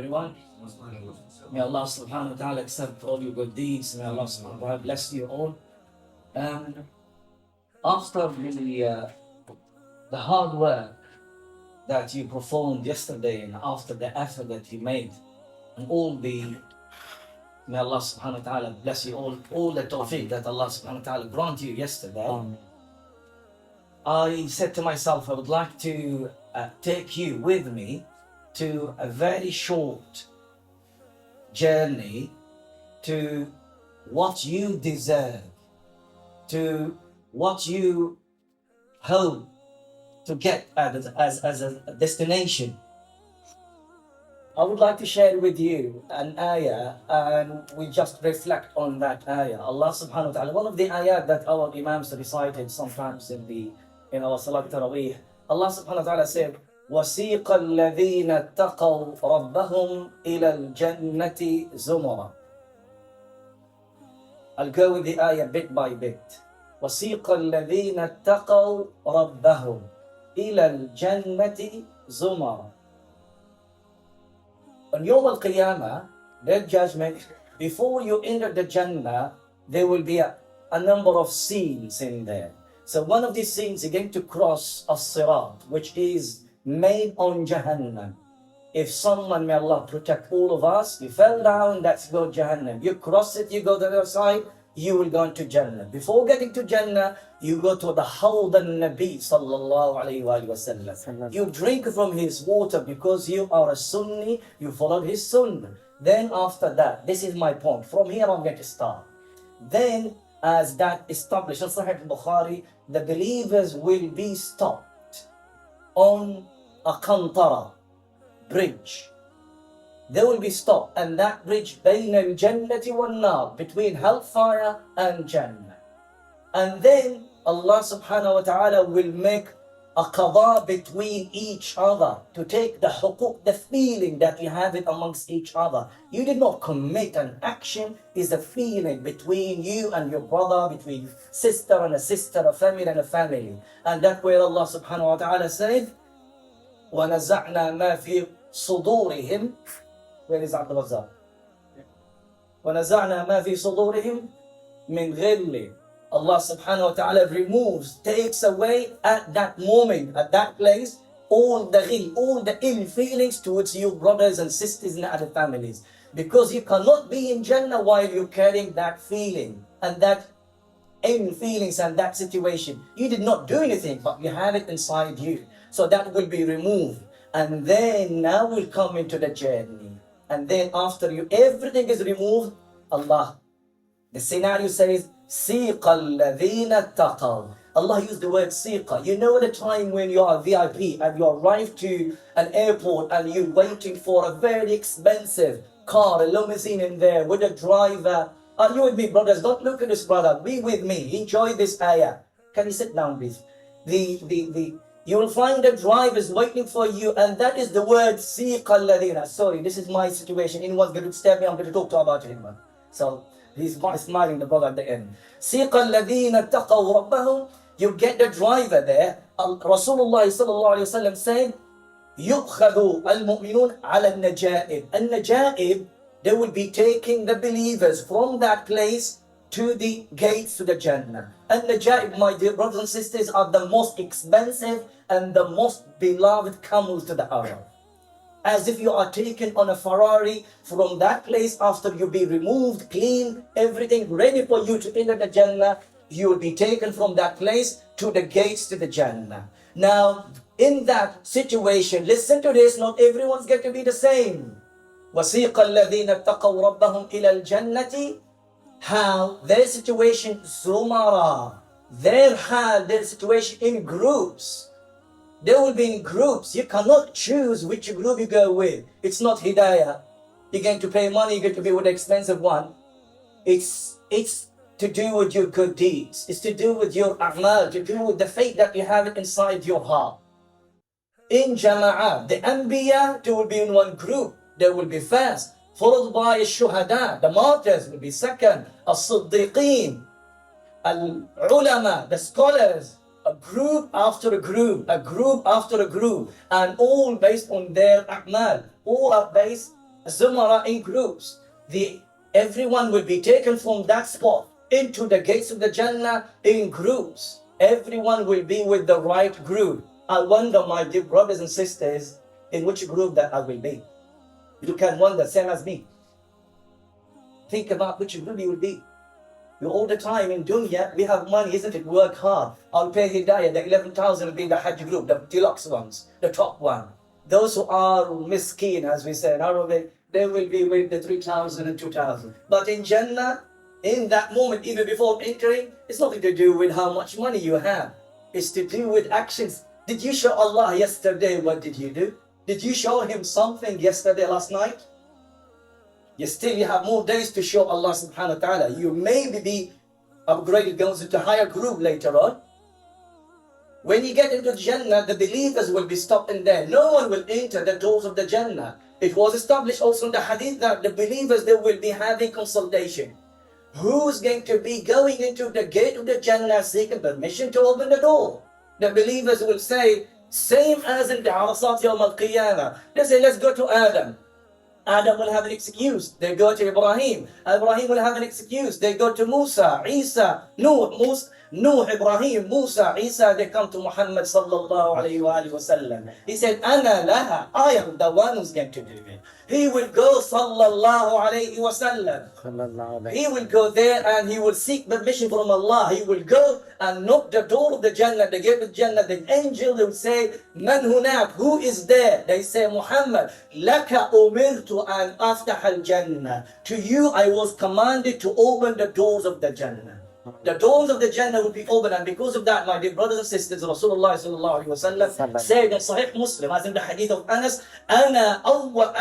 everyone. May Allah subhanahu wa ta'ala accept all your good deeds. May Allah subhanahu wa ta'ala bless you all. After the hard work that you performed yesterday and after the effort that you made and may Allah subhanahu wa ta'ala bless you all the tawfiq that Allah subhanahu wa ta'ala grant you yesterday. I said to myself, I would like to take you with me to a very short journey to what you deserve, to what you hope to get as a destination. I would like to share with you an ayah and we just reflect on that ayah. Allah subhanahu wa ta'ala, one of the ayat that our imams recited sometimes in our Salat Tarawih, Allah subhanahu wa ta'ala said, وَسِيقَ الَّذِينَ اتَّقَوْا رَبَّهُمْ إِلَى الْجَنَّةِ زُمَرًا. I'll go with the ayah bit by bit. وَسِيقَ الَّذِينَ اتَّقَوْا رَبَّهُمْ إِلَى الْجَنَّةِ زُمَرًا. On Yawm al-Qiyamah, that judgment, before you enter the Jannah, there will be a number of scenes in there. So one of these scenes, you're going to cross as-Sirat, which is made on Jahannam. If someone, may Allah protect all of us, you fell down, that's go Jahannam. You cross it, you go to the other side, you will go into Jannah. Before getting to Jannah, you go to the Hawd al-Nabi sallallahu alayhi wa sallam. You drink from his water because you are a Sunni, you follow his Sunnah. Then after that, this is my point. From here I'm going to start. Then, as that established in Sahih al-Bukhari, the believers will be stopped on a Qantara bridge. They will be stopped, and that bridge بين الجنة والنار, between hellfire and Jannah. And then Allah subhanahu wa ta'ala will make a qada between each other to take the huquq, the feeling that you have it amongst each other. You did not commit an action, is a feeling between you and your brother, between sister and a sister, a family and a family. And that's where Allah subhanahu wa ta'ala said, وَنَزَعْنَا مَا فِي صُدُورِهِمْ. Where is Abdul Razzaq? وَنَزَعْنَا مَا فِي صُدُورِهِمْ مِنْ غِلٍّ. Allah subhanahu wa ta'ala removes, takes away at that moment, at that place, all the ill feelings towards you brothers and sisters in other families. Because you cannot be in Jannah while you're carrying that feeling and that ill feelings and that situation. You did not do anything, but you have it inside you. So that will be removed. And then now we'll come into the journey. And then after everything is removed, the scenario says, سِيقَ الَّذِينَ اتَّقَوْا. Allah used the word siqa. You know the time when you are VIP and you arrive to an airport and you're waiting for a very expensive car, a limousine in there with a driver. Are you with me, brothers? Don't look at this, brother. Be with me. Enjoy this ayah. Can you sit down, please? You will find the drivers waiting for you, and that is the word siqa alladhina. Sorry, this is my situation. Anyone's going to stab me, I'm going to talk to about him. So he's smiling, the brother at the end. Siqa alladhina taqaw rabbahum. You get the driver there. Rasulullah sallallahu alayhi wa sallam said, يُؤْخَذُ الْمُؤْمِنُونَ عَلَى النَّجَائِبِ. النَّجَائِبِ, they will be taking the believers from that place to the gates to the Jannah. And Najaib, my dear brothers and sisters, are the most expensive and the most beloved camels to the Arab. As if you are taken on a Ferrari from that place after you be removed, clean, everything ready for you to enter the Jannah. You will be taken from that place to the gates to the Jannah. Now, in that situation, listen to this, not everyone's going to be the same. وَسِيقَ الَّذِينَ اتَّقَوْا رَبَّهُمْ إِلَى الْجَنَّةِ. How their situation, Zumara, their situation in groups. They will be in groups. You cannot choose which group you go with. It's not Hidayah. You're going to pay money, you're going to be with the expensive one. It's to do with your good deeds. It's to do with your a'mal, to do with the faith that you have inside your heart. In Jama'ah, the Anbiya, they will be in one group. They will be first, followed by Shuhada, the martyrs will be second, As-Siddiqeen, Al-Ulama, the scholars, a group after a group, a group after a group, and all based on their a'mal. All are based Zumara in groups. Everyone will be taken from that spot into the gates of the Jannah in groups. Everyone will be with the right group. I wonder, my dear brothers and sisters, in which group that I will be. You can wonder, same as me. Think about which group you will be. You all the time in dunya, we have money, isn't it? Work hard. I'll pay Hidayah, the 11,000 will be the Hajj group, the deluxe ones, the top one. Those who are miskeen, as we say in Arabic, they will be with the 3,000 and 2,000. But in Jannah, in that moment, even before entering, it's nothing to do with how much money you have. It's to do with actions. Did you show Allah yesterday? What did you do? Did you show Him something yesterday, last night? You have more days to show Allah subhanahu wa ta'ala. You may be upgraded, goes into a higher group later on. When you get into Jannah, the believers will be stopped in there. No one will enter the doors of the Jannah. It was established also in the hadith that the believers, they will be having consultation. Who's going to be going into the gate of the Jannah seeking permission to open the door? The believers will say, same as in the Arasat Yawm al-Qiyamah. They say, let's go to Adam. Adam will have an excuse. They go to Ibrahim. Ibrahim will have an excuse. They go to Musa, Isa, Nuh, Ibrahim, Musa, Isa. They come to Muhammad sallallahu alayhi wa sallam. He said, Ana laha. I am the one who's going to do it. He will go sallallahu alayhi wa sallam. He will go there and he will seek permission from Allah. He will go and knock the door of the Jannah, the gate of Jannah. The angel will say, Man hunak? Who is there? They say, Muhammad. Laka umirtu an aftah al-Jannah. To you I was commanded to open the doors of the Jannah. The doors of the Jannah will be open, and because of that, my dear brothers and sisters, Rasulullah sallallahu alaihi wasallam said in Sahih Muslim, as in the hadith of Anas, Ana awwalu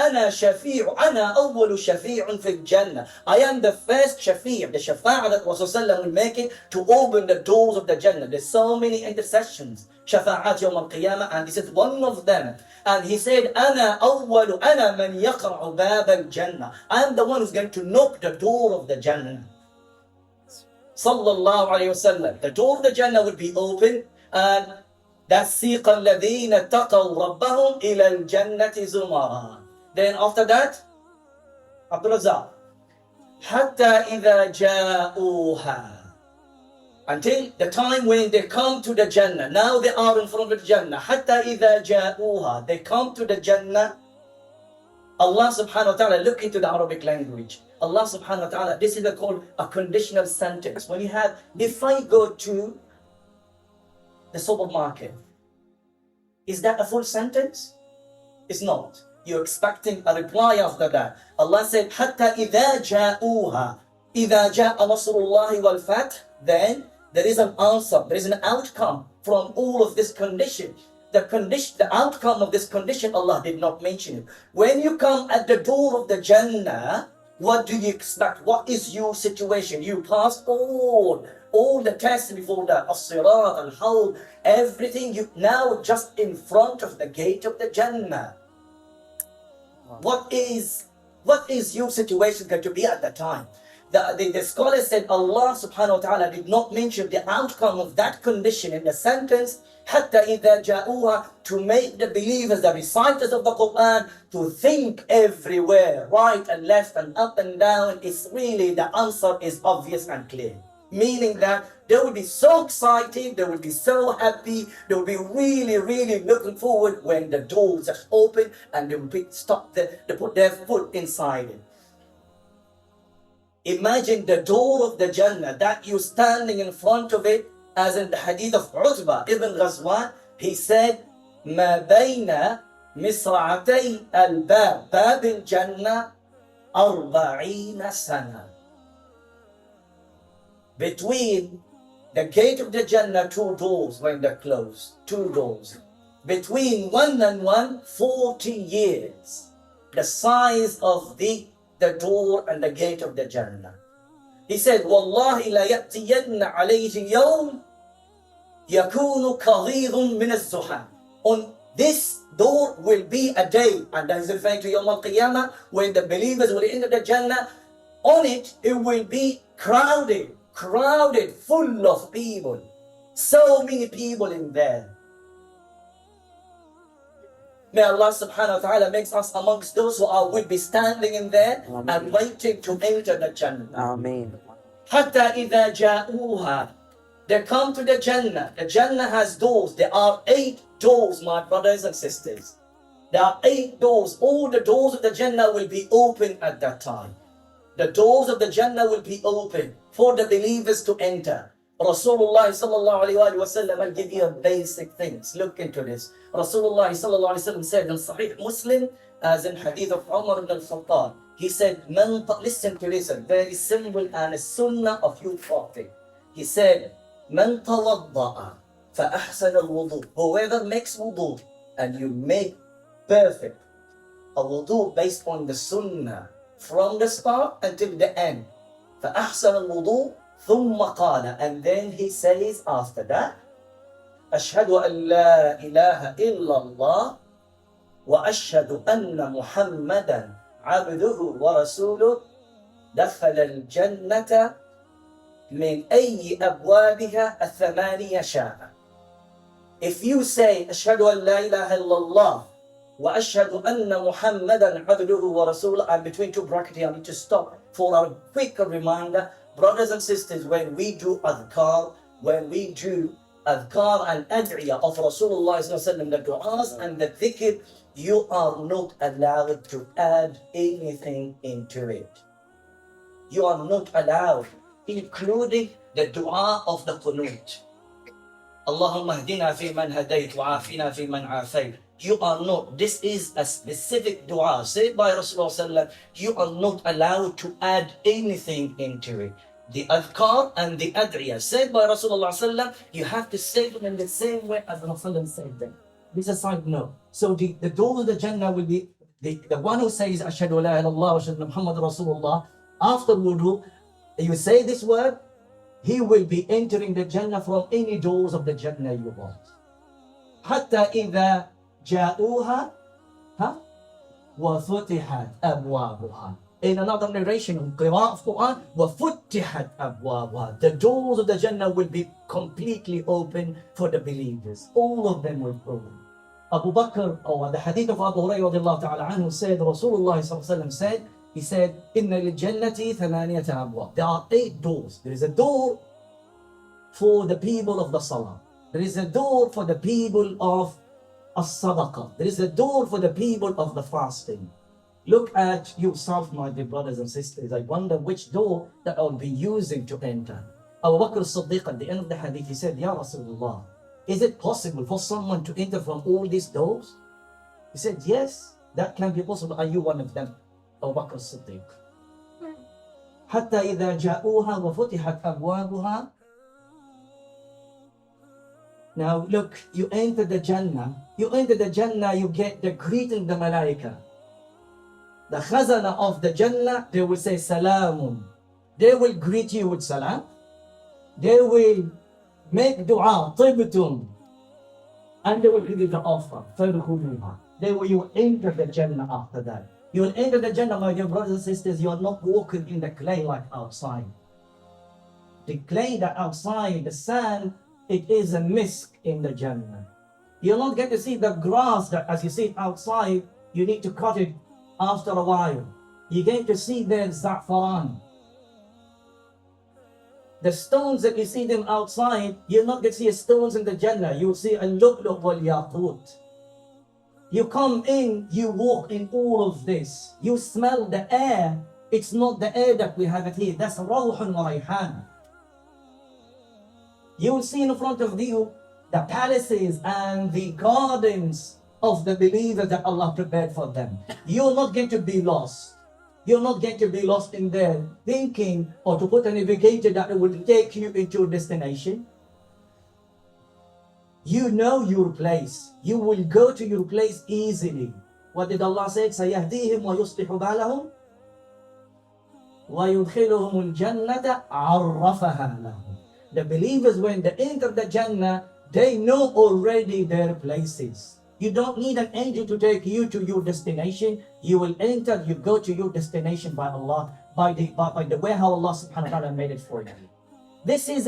shafi'un fil Jannah. I am the first shafi', the shafa'ah that Rasulullah will make it to open the doors of the Jannah. There's so many intercessions, shafa'at yawm al-qiyamah, and this is one of them. And he said, Ana man yaqra'u bab al-Jannah. I am the one who's going to knock the door of the Jannah. Sallallahu alayhi wasallam. The door of the Jannah will be open, and that's سِيقَ الَّذِينَ اتَّقَوْا رَبَّهُمْ إِلَى الْجَنَّةِ زُمَرًا. Then after that, Abdul Razak, حَتَّى إِذَا جَاءُوهَا. Until the time when they come to the Jannah. Now they are in front of the Jannah. حَتَّى إِذَا جَاءُوهَا. They come to the Jannah. Allah subhanahu wa ta'ala, look into the Arabic language. Allah subhanahu wa ta'ala, this is called a conditional sentence. When you have, if I go to the supermarket, is that a full sentence? It's not. You're expecting a reply after that. Allah said, حَتَّى إِذَا جَاءُوهَا. إِذَا جَاءَ نَصْرُ اللَّهِ وَالْفَتْحِ. Then there is an answer, there is an outcome from all of this condition. The outcome of this condition, Allah did not mention it. When you come at the door of the Jannah, what do you expect? What is your situation? You pass all the tests before that, as-sirat, al-hawd, everything. You now just in front of the gate of the Jannah. What is your situation going to be at that time? The scholar said Allah subhanahu wa ta'ala did not mention the outcome of that condition in the sentence حَتَّى إِذَا جَاءُوهَا, to make the believers, the reciters of the Quran, to think everywhere, right and left and up and down. It's really, the answer is obvious and clear. Meaning that they will be so excited, they will be so happy, they will be really, really looking forward when the doors are open and they will they put their foot inside it. Imagine the door of the Jannah, that you're standing in front of it, as in the hadith of Utbah ibn Ghazwan. He said, مَا بَيْنَ مِصْرَعَتَيْ الْبَابِ بَابِ الْجَنَّةِ 40 سَنَةً. Between the gate of the Jannah, two doors when they're closed, two doors. Between one and one, 40 years. The size of the door and the gate of the Jannah. He said, وَاللَّهِ لَا يَأْتِيَنَّ عَلَيْهِ يَوْمٍ يَكُونُ كَغِيظٌ مِنَ الزُّحَامِ. On this door will be a day, and that is referring to Yawm al-Qiyamah, when the believers will enter the Jannah. On it will be crowded, full of people. So many people in there. May Allah subhanahu wa ta'ala makes us amongst those who will be standing in there and waiting to enter the Jannah. Ameen. Hatta idha ja'uha. They come to the Jannah. The Jannah has doors. There are 8 doors, my brothers and sisters. There are 8 doors. All the doors of the Jannah will be open at that time. The doors of the Jannah will be open for the believers to enter. Rasulullah sallallahu alayhi wa sallam, I'll give you a basic things. Look into this. Rasulullah sallallahu alayhi wa sallam said in Sahih Muslim, as in hadith of Umar ibn al-Khattab, he said, listen to this, a very simple and a sunnah of you prophet. He said, Man tawadda'a fa ahsan al-wudu. Whoever makes wudu and you make perfect a wudu based on the sunnah from the start until the end. Fa ahsan al-wudu thumma qala. And then he says after that, Ashhadu an la ilaha illallah wa ashhadu anna Muhammadan abduhu wa rasuluh dakhala al-jannata min ayyi abwabiha al-thamaniya sha'a. If you say Ashhadu an la ilaha illallah wa ashhadu anna Muhammadan abduhu wa rasuluh, and between 2 brackets here I need to stop for a quick reminder. Brothers and sisters, when we do adhkar and ad'iyah of Rasulullah sallallahu alaihi wasallam, the du'as and the dhikr, you are not allowed to add anything into it. You are not allowed, including the dua of the qunut. Allahumma hdina fi man hadayt wa afina fi man afayt. You are not, this is a specific dua said by Rasulullah sallallahu alaihi wasallam. You are not allowed to add anything into it. The adhkar and the ad'iyah said by Rasulullah sallallahu alaihi wasallam, you have to say them in the same way as Rasulullah said them. This is a side note. So the door of the Jannah will be the one who says Ashhadu la ilaha illallah wa ashhadu Muhammad Rasulullah. After wudu, you say this word, he will be entering the Jannah from any doors of the Jannah you want. Hatta idha ja'uha wa futihat abwabuha. In another narration of Qira'ah of Quran, وَفُتِّحَتْ أَبْوَابُهَا. The doors of the Jannah will be completely open for the believers. All of them will open. Abu Bakr, or the hadith of Abu Hurairah radiallahu ta'ala anhu said, Rasulullah sallallahu alaihi wasallam said, he said, إِنَّ لِلْجَنَّةِ ثَمَانِيَةَ أَبْوَابٍ. There are 8 doors. There is a door for the people of the Salah. There is a door for the people of as-sadaqah. There is a door for the people of the fasting. Look at yourself, my dear brothers and sisters. I wonder which door that I'll be using to enter. Abu Bakr as-Siddiq, at the end of the hadith, he said, Ya Rasulullah, is it possible for someone to enter from all these doors? He said, yes, that can be possible. Are you one of them? Abu Bakr as-Siddiq. حتى إذا جاءوها وفتحت أبوابها. Now look, you enter the Jannah. You get the greeting the Malaika. The khazana of the Jannah, they will say Salamun. They will greet you with salam. They will make dua, Tibtum. And they will give you the offer. You will enter the Jannah after that. You will enter the Jannah, my dear brothers and sisters. You are not walking in the clay like outside. The clay that outside, the sand, it is a misk in the Jannah. You'll not get to see the grass that as you see it outside, you need to cut it after a while. You get to see there za'faran. The stones that you see them outside, you're not going to see stones in the Jannah. You'll see a lu'lu' wal yaqut. You come in, you walk in all of this. You smell the air. It's not the air that we have it here. That's rawhun wa rayhan. You will see in front of you the palaces and the gardens of the believers that Allah prepared for them. You're not going to be lost. You're not going to be lost in there thinking or to put an navigator that will take you into your destination. You know your place. You will go to your place easily. What did Allah say? سَيَهْدِيهِمْ وَيُصْلِحُ بَالَهُمْ وَيُدْخِلُهُمُ الْجَنَّةَ عَرَّفَهَا لَهُمْ. The believers, when they enter the Jannah, they know already their places. You don't need an angel to take you to your destination. You will enter, you go to your destination by Allah, by the way how Allah subhanahu wa ta'ala made it for you. This is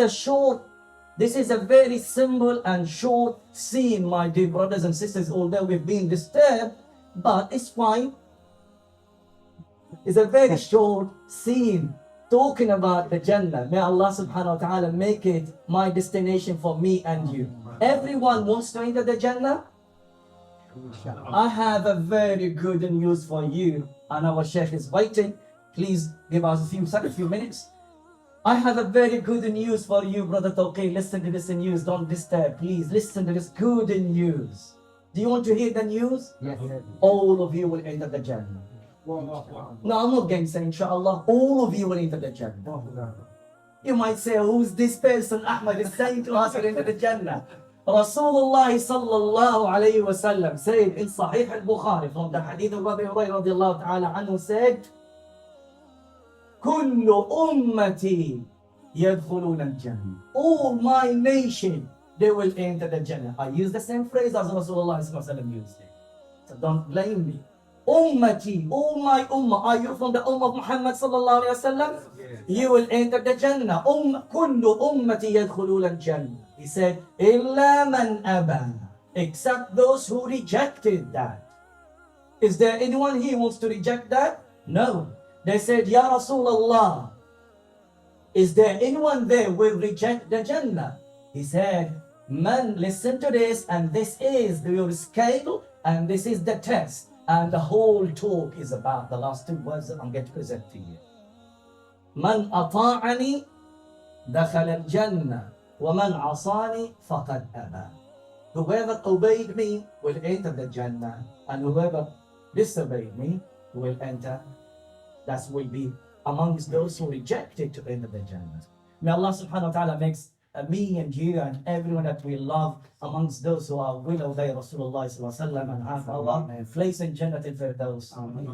This is a very simple and short scene, my dear brothers and sisters, although we've been disturbed, but it's fine. It's a very short scene talking about the Jannah. May Allah subhanahu wa ta'ala make it my destination for me and you. Everyone wants to enter the Jannah. I have a very good news for you, and our Sheikh is waiting. Please give us a few minutes. I have a very good news for you, Brother Tawqi. Listen to this news. Don't disturb. Please listen to this good news. Do you want to hear the news? Yes. All of you will enter the Jannah. No, I'm not going to say inshallah. All of you will enter the Jannah. You might say, who's this person Ahmad is saying to us to enter the Jannah? Rasulullah sallallahu alayhi wa sallam said in Sahih al-Bukhari from the hadith of Abu Hurairah radiallahu ta'ala anhu said, كل أمتي يدخلون الجنة. All my nation, they will enter the Jannah. I use the same phrase as Rasulullah sallallahu alayhi wa sallam used it. So don't blame me. Ummati, all my ummah. Are you from the ummah of Muhammad sallallahu alayhi wa sallam? You will enter the Jannah. كل أمتي يدخلون الجنة. He said, إلا من أبى. Except those who rejected that. Is there anyone here who wants to reject that? No. They said, Ya Rasulullah, is there anyone there who will reject the Jannah? He said, man, listen to this, and this is your scale, and this is the test. And the whole talk is about the last two words that I'm going to present to you. Man ata'ani dakhala al-jannah, wa man asani faqad aba. Whoever obeyed me will enter the Jannah, and whoever disobeyed me will enter. That will be amongst those who rejected to enter the Jannah. May Allah subhanahu wa ta'ala makes me and you and everyone that we love amongst those who are will obey Rasulullah sallallahu alaihi wasallam and have Allah place in Jannah al-Firdaus. Amen.